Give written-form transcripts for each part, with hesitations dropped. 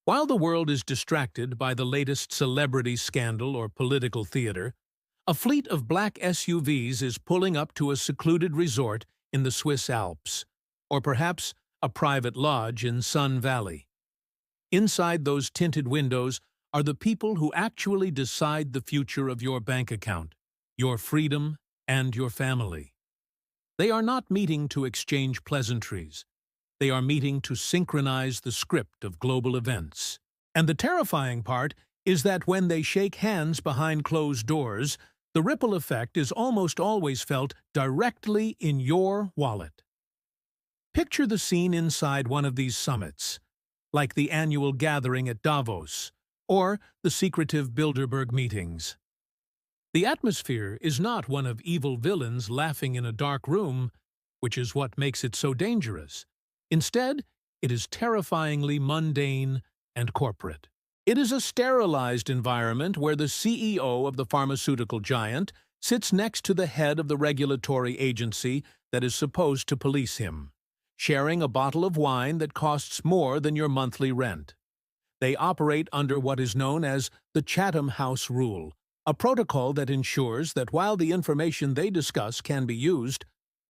While the world is distracted by the latest celebrity scandal or political theater, a fleet of black SUVs is pulling up to a secluded resort in the Swiss Alps, or perhaps a private lodge in Sun Valley. Inside those tinted windows are the people who actually decide the future of your bank account, your freedom, and your family. They are not meeting to exchange pleasantries. They are meeting to synchronize the script of global events. And the terrifying part is that when they shake hands behind closed doors, the ripple effect is almost always felt directly in your wallet. Picture the scene inside one of these summits, like the annual gathering at Davos or the secretive Bilderberg meetings. The atmosphere is not one of evil villains laughing in a dark room, which is what makes it so dangerous. Instead, it is terrifyingly mundane and corporate. It is a sterilized environment where the CEO of the pharmaceutical giant sits next to the head of the regulatory agency that is supposed to police him, sharing a bottle of wine that costs more than your monthly rent. They operate under what is known as the Chatham House Rule, a protocol that ensures that while the information they discuss can be used,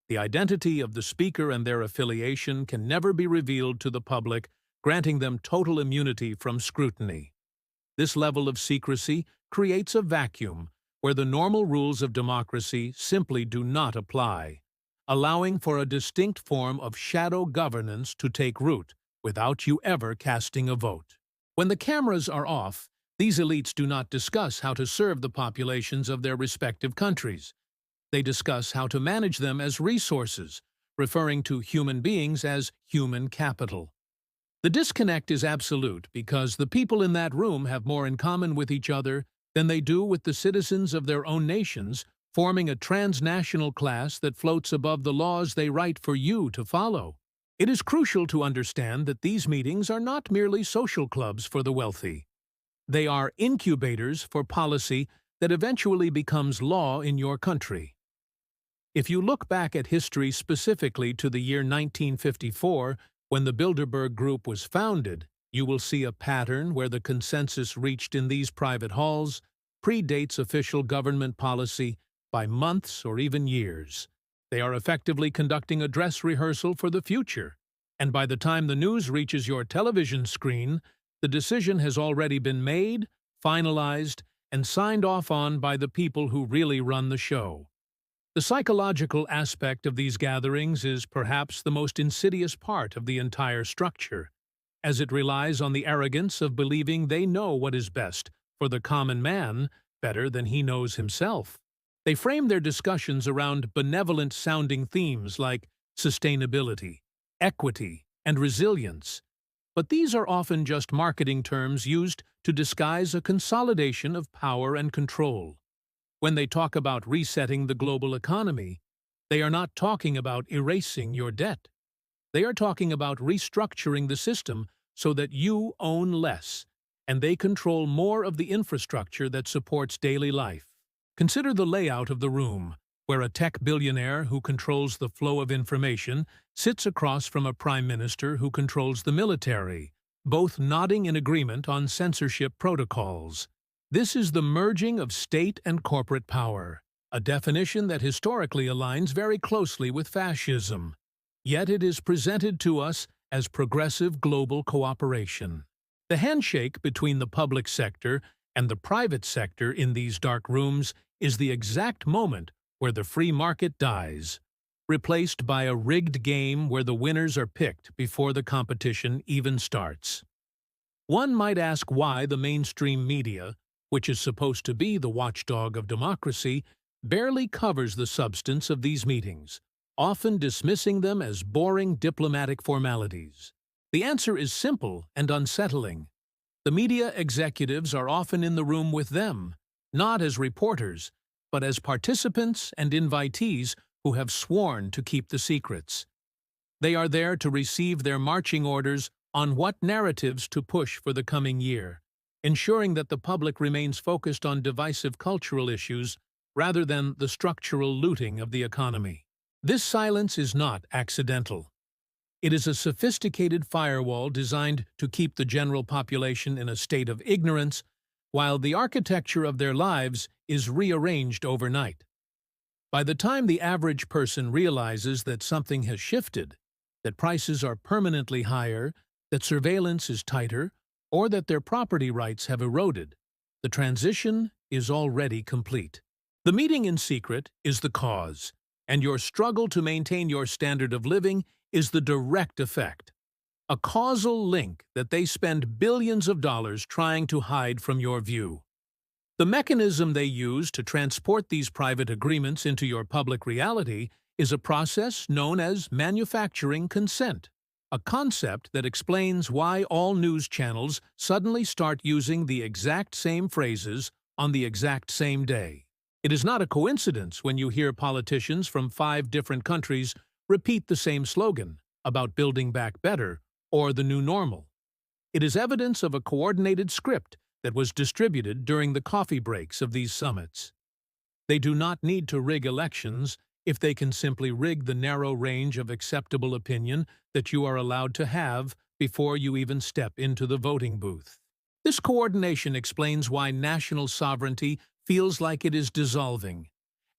the identity of the speaker and their affiliation can never be revealed to the public, granting them total immunity from scrutiny. This level of secrecy creates a vacuum where the normal rules of democracy simply do not apply, allowing for a distinct form of shadow governance to take root without you ever casting a vote. When the cameras are off, these elites do not discuss how to serve the populations of their respective countries. They discuss how to manage them as resources, referring to human beings as human capital. The disconnect is absolute because the people in that room have more in common with each other than they do with the citizens of their own nations, forming a transnational class that floats above the laws they write for you to follow. It is crucial to understand that these meetings are not merely social clubs for the wealthy. They are incubators for policy that eventually becomes law in your country. If you look back at history specifically to the year 1954, when the Bilderberg Group was founded, you will see a pattern where the consensus reached in these private halls predates official government policy by months or even years. They are effectively conducting a dress rehearsal for the future, and by the time the news reaches your television screen, the decision has already been made, finalized, and signed off on by the people who really run the show. The psychological aspect of these gatherings is perhaps the most insidious part of the entire structure, as it relies on the arrogance of believing they know what is best for the common man better than he knows himself. They frame their discussions around benevolent-sounding themes like sustainability, equity, and resilience, but these are often just marketing terms used to disguise a consolidation of power and control. When they talk about resetting the global economy, they are not talking about erasing your debt. They are talking about restructuring the system so that you own less, and they control more of the infrastructure that supports daily life. Consider the layout of the room, where a tech billionaire who controls the flow of information sits across from a prime minister who controls the military, both nodding in agreement on censorship protocols. This is the merging of state and corporate power, a definition that historically aligns very closely with fascism. Yet it is presented to us as progressive global cooperation. The handshake between the public sector and the private sector in these dark rooms is the exact moment where the free market dies, replaced by a rigged game where the winners are picked before the competition even starts. One might ask why the mainstream media, which is supposed to be the watchdog of democracy, barely covers the substance of these meetings, often dismissing them as boring diplomatic formalities. The answer is simple and unsettling. The media executives are often in the room with them, not as reporters, but as participants and invitees who have sworn to keep the secrets. They are there to receive their marching orders on what narratives to push for the coming year, ensuring that the public remains focused on divisive cultural issues rather than the structural looting of the economy. This silence is not accidental. It is a sophisticated firewall designed to keep the general population in a state of ignorance, while the architecture of their lives is rearranged overnight. By the time the average person realizes that something has shifted, that prices are permanently higher, that surveillance is tighter, or that their property rights have eroded, the transition is already complete. The meeting in secret is the cause, and your struggle to maintain your standard of living is the direct effect. A causal link that they spend billions of dollars trying to hide from your view. The mechanism they use to transport these private agreements into your public reality is a process known as manufacturing consent, a concept that explains why all news channels suddenly start using the exact same phrases on the exact same day. It is not a coincidence when you hear politicians from 5 different countries repeat the same slogan about building back better or the new normal. It is evidence of a coordinated script that was distributed during the coffee breaks of these summits. They do not need to rig elections if they can simply rig the narrow range of acceptable opinion that you are allowed to have before you even step into the voting booth. This coordination explains why national sovereignty feels like it is dissolving,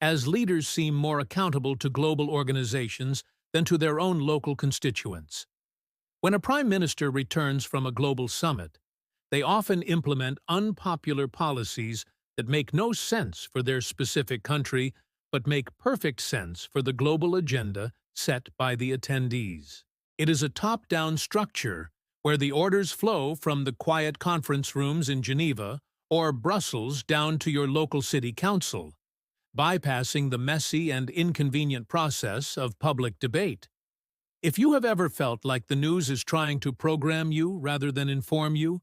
as leaders seem more accountable to global organizations than to their own local constituents. When a prime minister returns from a global summit, they often implement unpopular policies that make no sense for their specific country, but make perfect sense for the global agenda set by the attendees. It is a top-down structure where the orders flow from the quiet conference rooms in Geneva or Brussels down to your local city council, bypassing the messy and inconvenient process of public debate. If you have ever felt like the news is trying to program you rather than inform you,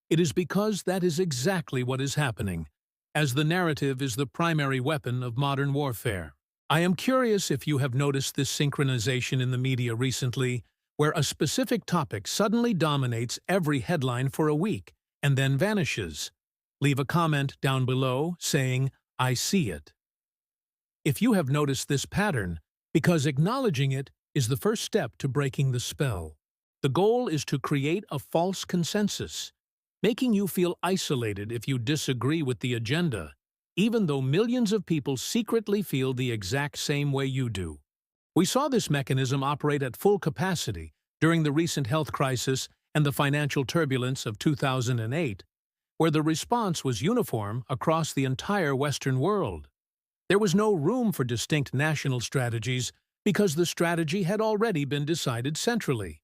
it is because that is exactly what is happening, as the narrative is the primary weapon of modern warfare. I am curious if you have noticed this synchronization in the media recently, where a specific topic suddenly dominates every headline for a week and then vanishes. Leave a comment down below saying, "I see it." If you have noticed this pattern, because acknowledging it is the first step to breaking the spell. The goal is to create a false consensus, making you feel isolated if you disagree with the agenda, even though millions of people secretly feel the exact same way you do. We saw this mechanism operate at full capacity during the recent health crisis and the financial turbulence of 2008, where the response was uniform across the entire Western world. There was no room for distinct national strategies because the strategy had already been decided centrally,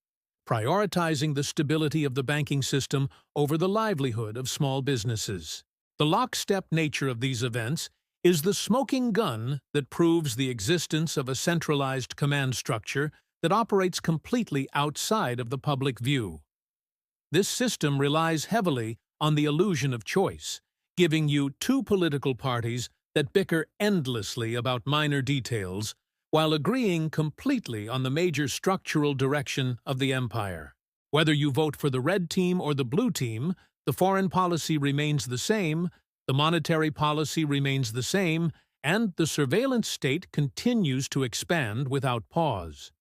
prioritizing the stability of the banking system over the livelihood of small businesses. The lockstep nature of these events is the smoking gun that proves the existence of a centralized command structure that operates completely outside of the public view. This system relies heavily on the illusion of choice, giving you 2 political parties that bicker endlessly about minor details, while agreeing completely on the major structural direction of the empire. Whether you vote for the red team or the blue team, the foreign policy remains the same, the monetary policy remains the same, and the surveillance state continues to expand without pause.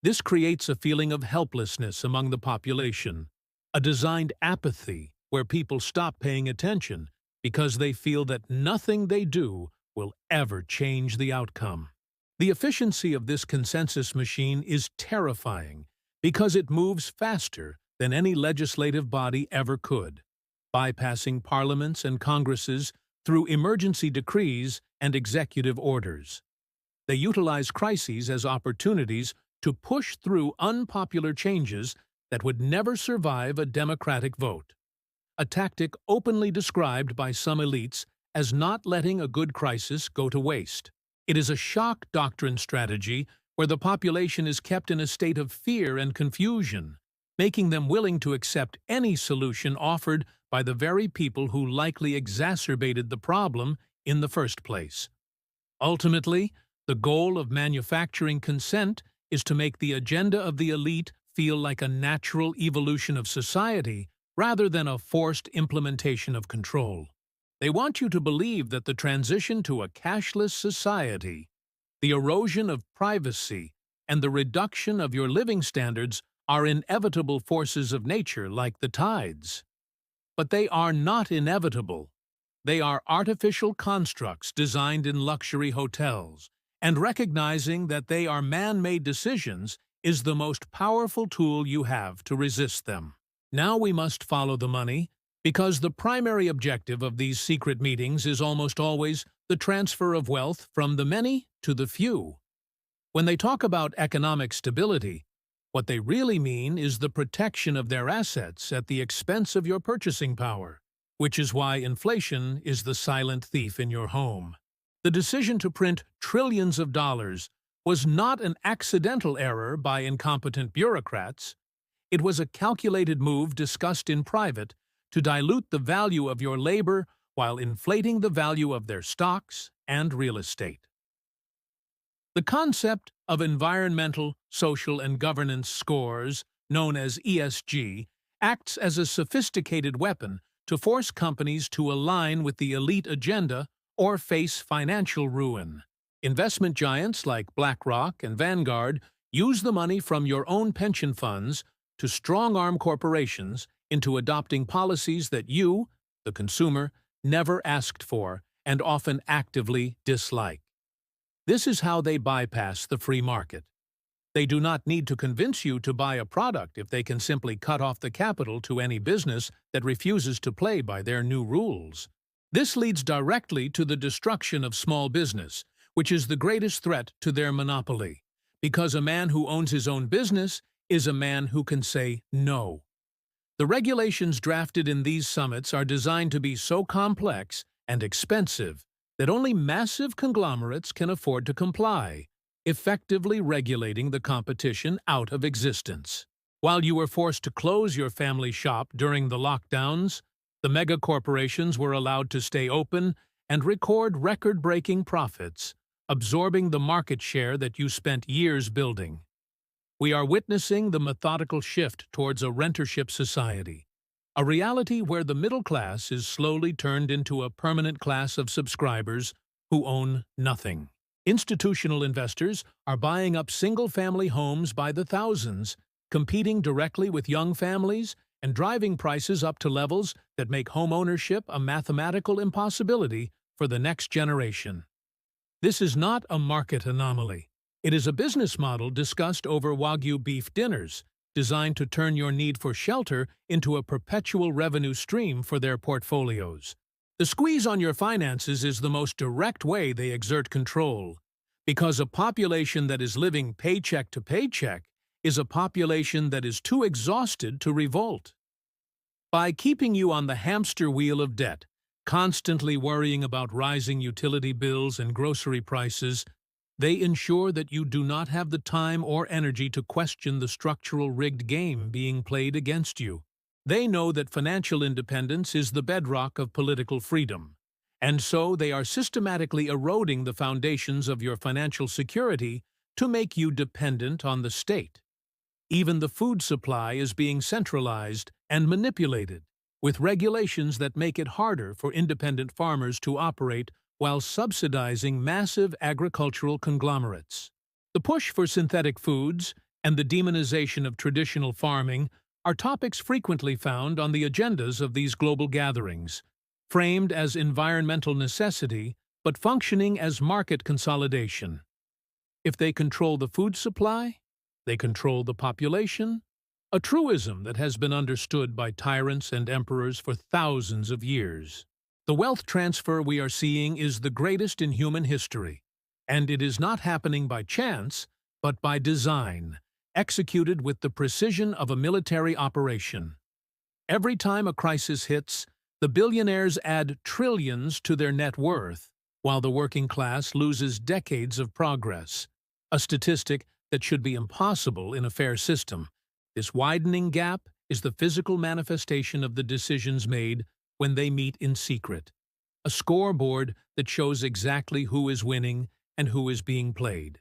This creates a feeling of helplessness among the population, a designed apathy where people stop paying attention because they feel that nothing they do will ever change the outcome. The efficiency of this consensus machine is terrifying because it moves faster than any legislative body ever could, bypassing parliaments and congresses through emergency decrees and executive orders. They utilize crises as opportunities to push through unpopular changes that would never survive a democratic vote, a tactic openly described by some elites as not letting a good crisis go to waste. It is a shock doctrine strategy where the population is kept in a state of fear and confusion, making them willing to accept any solution offered by the very people who likely exacerbated the problem in the first place. Ultimately, the goal of manufacturing consent is to make the agenda of the elite feel like a natural evolution of society rather than a forced implementation of control. They want you to believe that the transition to a cashless society, the erosion of privacy, and the reduction of your living standards are inevitable forces of nature like the tides. But they are not inevitable. They are artificial constructs designed in luxury hotels, and recognizing that they are man-made decisions is the most powerful tool you have to resist them. Now we must follow the money, because the primary objective of these secret meetings is almost always the transfer of wealth from the many to the few. When they talk about economic stability, what they really mean is the protection of their assets at the expense of your purchasing power, which is why inflation is the silent thief in your home. The decision to print trillions of dollars was not an accidental error by incompetent bureaucrats. It was a calculated move discussed in private to dilute the value of your labor while inflating the value of their stocks and real estate. The concept of environmental, social, and governance scores, known as ESG, acts as a sophisticated weapon to force companies to align with the elite agenda or face financial ruin. Investment giants like BlackRock and Vanguard use the money from your own pension funds to strong-arm corporations into adopting policies that you, the consumer, never asked for and often actively dislike. This is how they bypass the free market. They do not need to convince you to buy a product if they can simply cut off the capital to any business that refuses to play by their new rules. This leads directly to the destruction of small business, which is the greatest threat to their monopoly, because a man who owns his own business is a man who can say no. The regulations drafted in these summits are designed to be so complex and expensive that only massive conglomerates can afford to comply, effectively regulating the competition out of existence. While you were forced to close your family shop during the lockdowns, the megacorporations were allowed to stay open and record record-breaking profits, absorbing the market share that you spent years building. We are witnessing the methodical shift towards a rentership society, a reality where the middle class is slowly turned into a permanent class of subscribers who own nothing. Institutional investors are buying up single-family homes by the thousands, competing directly with young families and driving prices up to levels that make home ownership a mathematical impossibility for the next generation. This is not a market anomaly. It is a business model discussed over Wagyu beef dinners, designed to turn your need for shelter into a perpetual revenue stream for their portfolios. The squeeze on your finances is the most direct way they exert control, because a population that is living paycheck to paycheck is a population that is too exhausted to revolt. By keeping you on the hamster wheel of debt, constantly worrying about rising utility bills and grocery prices, they ensure that you do not have the time or energy to question the structural rigged game being played against you. They know that financial independence is the bedrock of political freedom, and so they are systematically eroding the foundations of your financial security to make you dependent on the state. Even the food supply is being centralized and manipulated, with regulations that make it harder for independent farmers to operate while subsidizing massive agricultural conglomerates. The push for synthetic foods and the demonization of traditional farming are topics frequently found on the agendas of these global gatherings, framed as environmental necessity but functioning as market consolidation. If they control the food supply, they control the population, a truism that has been understood by tyrants and emperors for thousands of years. The wealth transfer we are seeing is the greatest in human history, and it is not happening by chance, but by design, executed with the precision of a military operation. Every time a crisis hits, the billionaires add trillions to their net worth, while the working class loses decades of progress, a statistic that should be impossible in a fair system. This widening gap is the physical manifestation of the decisions made when they meet in secret, a scoreboard that shows exactly who is winning and who is being played.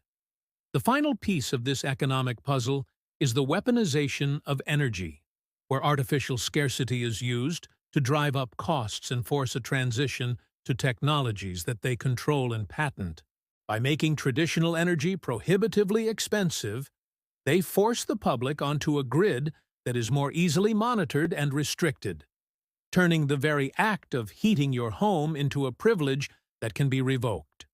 The final piece of this economic puzzle is the weaponization of energy, where artificial scarcity is used to drive up costs and force a transition to technologies that they control and patent. By making traditional energy prohibitively expensive, they force the public onto a grid that is more easily monitored and restricted, turning the very act of heating your home into a privilege that can be revoked.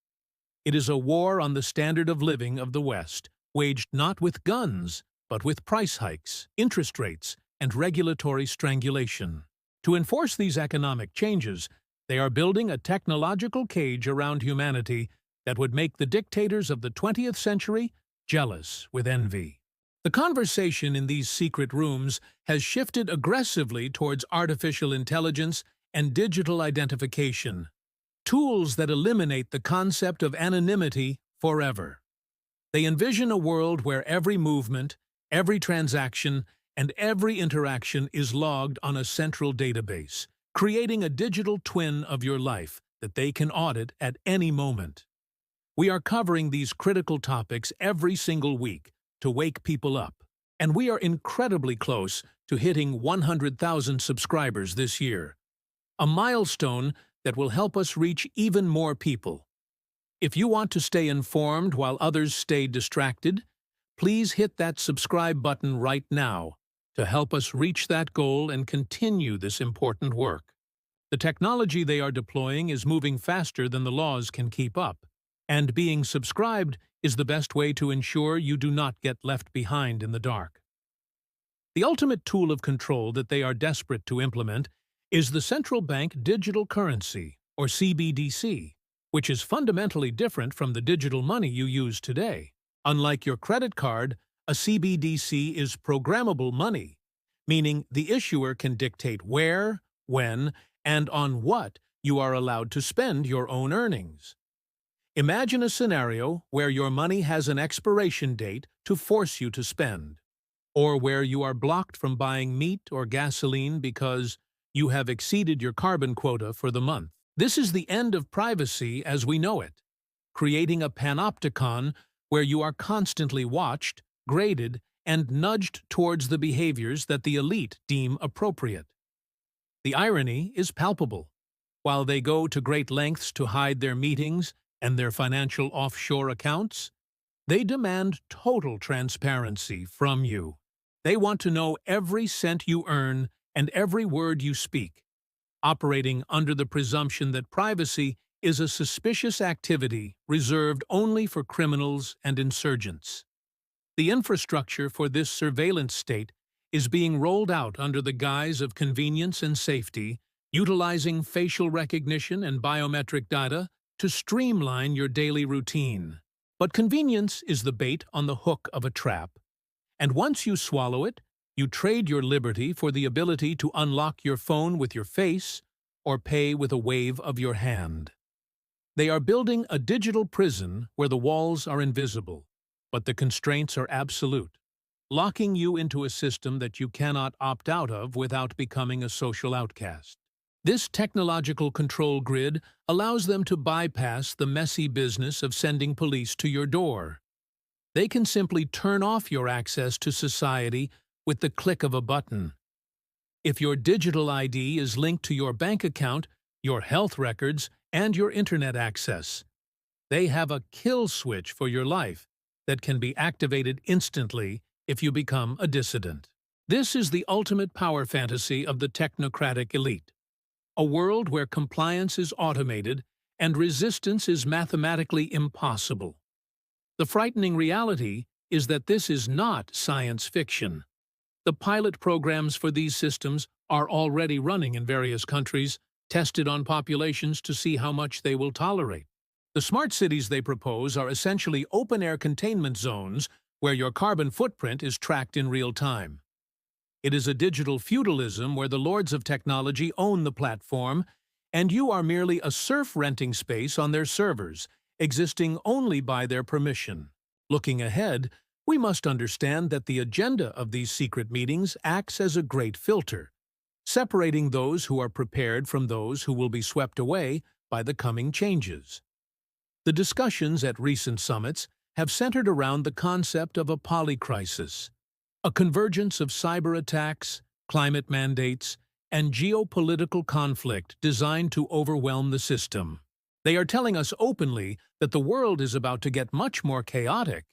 It is a war on the standard of living of the West, waged not with guns, but with price hikes, interest rates, and regulatory strangulation. To enforce these economic changes, they are building a technological cage around humanity that would make the dictators of the 20th century jealous with envy. The conversation in these secret rooms has shifted aggressively towards artificial intelligence and digital identification, tools that eliminate the concept of anonymity forever. They envision a world where every movement, every transaction, and every interaction is logged on a central database, creating a digital twin of your life that they can audit at any moment. We are covering these critical topics every single week to wake people up, and we are incredibly close to hitting 100,000 subscribers this year, a milestone that will help us reach even more people. If you want to stay informed while others stay distracted, please hit that subscribe button right now to help us reach that goal and continue this important work. The technology they are deploying is moving faster than the laws can keep up, and being subscribed is the best way to ensure you do not get left behind in the dark. The ultimate tool of control that they are desperate to implement is the central bank digital currency, or CBDC, which is fundamentally different from the digital money you use today. Unlike your credit card, a CBDC is programmable money, meaning the issuer can dictate where, when, and on what you are allowed to spend your own earnings. Imagine a scenario where your money has an expiration date to force you to spend, or where you are blocked from buying meat or gasoline because you have exceeded your carbon quota for the month. This is the end of privacy as we know it, creating a panopticon where you are constantly watched, graded, and nudged towards the behaviors that the elite deem appropriate. The irony is palpable. While they go to great lengths to hide their meetings and their financial offshore accounts, they demand total transparency from you. They want to know every cent you earn and every word you speak, operating under the presumption that privacy is a suspicious activity reserved only for criminals and insurgents. The infrastructure for this surveillance state is being rolled out under the guise of convenience and safety, utilizing facial recognition and biometric data to streamline your daily routine. But convenience is the bait on the hook of a trap. And once you swallow it, you trade your liberty for the ability to unlock your phone with your face or pay with a wave of your hand. They are building a digital prison where the walls are invisible, but the constraints are absolute, locking you into a system that you cannot opt out of without becoming a social outcast. This technological control grid allows them to bypass the messy business of sending police to your door. They can simply turn off your access to society with the click of a button. If your digital ID is linked to your bank account, your health records, and your internet access, they have a kill switch for your life that can be activated instantly if you become a dissident. This is the ultimate power fantasy of the technocratic elite, a world where compliance is automated and resistance is mathematically impossible. The frightening reality is that this is not science fiction. The pilot programs for these systems are already running in various countries, tested on populations to see how much they will tolerate. The smart cities they propose are essentially open-air containment zones where your carbon footprint is tracked in real time. It is a digital feudalism where the lords of technology own the platform, and you are merely a serf renting space on their servers, existing only by their permission. Looking ahead, we must understand that the agenda of these secret meetings acts as a great filter, separating those who are prepared from those who will be swept away by the coming changes. The discussions at recent summits have centered around the concept of a polycrisis, a convergence of cyber attacks, climate mandates, and geopolitical conflict designed to overwhelm the system. They are telling us openly that the world is about to get much more chaotic,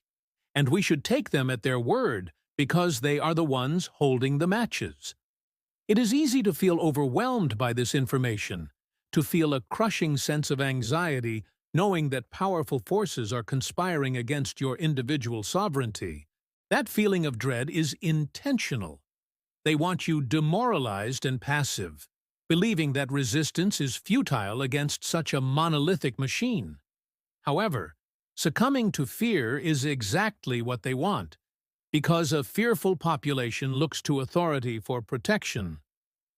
and we should take them at their word because they are the ones holding the matches. It is easy to feel overwhelmed by this information, to feel a crushing sense of anxiety knowing that powerful forces are conspiring against your individual sovereignty. That feeling of dread is intentional. They want you demoralized and passive, believing that resistance is futile against such a monolithic machine. However, succumbing to fear is exactly what they want, because a fearful population looks to authority for protection,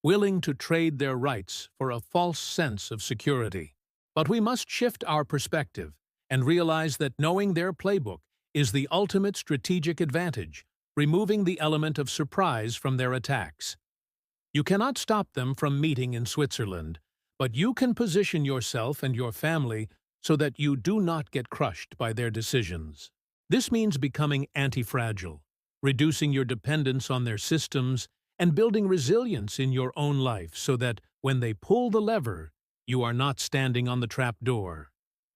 willing to trade their rights for a false sense of security. But we must shift our perspective and realize that knowing their playbook is the ultimate strategic advantage, removing the element of surprise from their attacks. You cannot stop them from meeting in Switzerland, but you can position yourself and your family so that you do not get crushed by their decisions. This means becoming anti-fragile, reducing your dependence on their systems, and building resilience in your own life so that when they pull the lever, you are not standing on the trap door.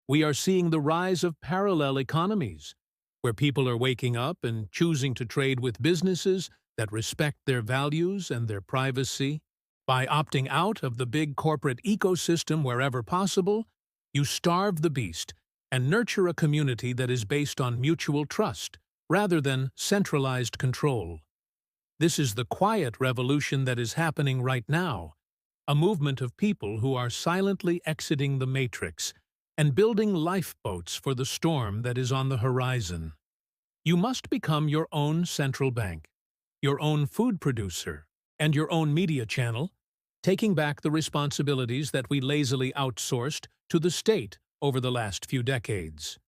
We are seeing the rise of parallel economies, where people are waking up and choosing to trade with businesses that respect their values and their privacy. By opting out of the big corporate ecosystem wherever possible, you starve the beast and nurture a community that is based on mutual trust rather than centralized control. This is the quiet revolution that is happening right now, a movement of people who are silently exiting the matrix and building lifeboats for the storm that is on the horizon. You must become your own central bank, your own food producer, and your own media channel, taking back the responsibilities that we lazily outsourced to the state over the last few decades.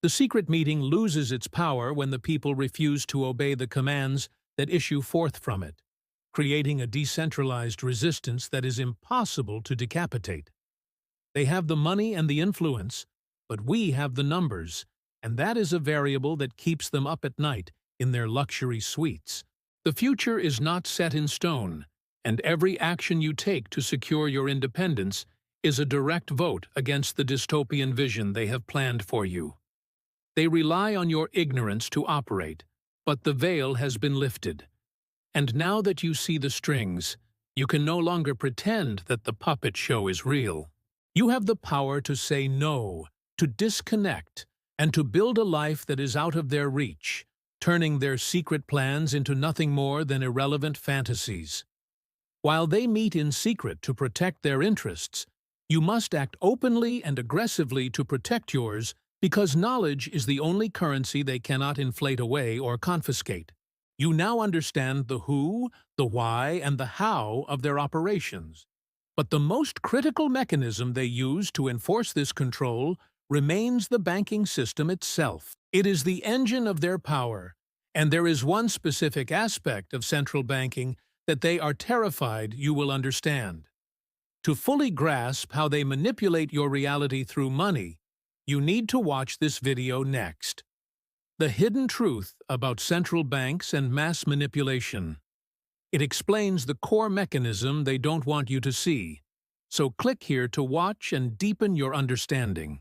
The secret meeting loses its power when the people refuse to obey the commands that issue forth from it, creating a decentralized resistance that is impossible to decapitate. They have the money and the influence, but we have the numbers, and that is a variable that keeps them up at night in their luxury suites. The future is not set in stone, and every action you take to secure your independence is a direct vote against the dystopian vision they have planned for you. They rely on your ignorance to operate, but the veil has been lifted. And now that you see the strings, you can no longer pretend that the puppet show is real. You have the power to say no, to disconnect, and to build a life that is out of their reach, turning their secret plans into nothing more than irrelevant fantasies. While they meet in secret to protect their interests, you must act openly and aggressively to protect yours because knowledge is the only currency they cannot inflate away or confiscate. You now understand the who, the why, and the how of their operations. But the most critical mechanism they use to enforce this control remains the banking system itself. It is the engine of their power, and there is one specific aspect of central banking that they are terrified you will understand. To fully grasp how they manipulate your reality through money, you need to watch this video next. The hidden truth about central banks and mass manipulation. It explains the core mechanism they don't want you to see. So click here to watch and deepen your understanding.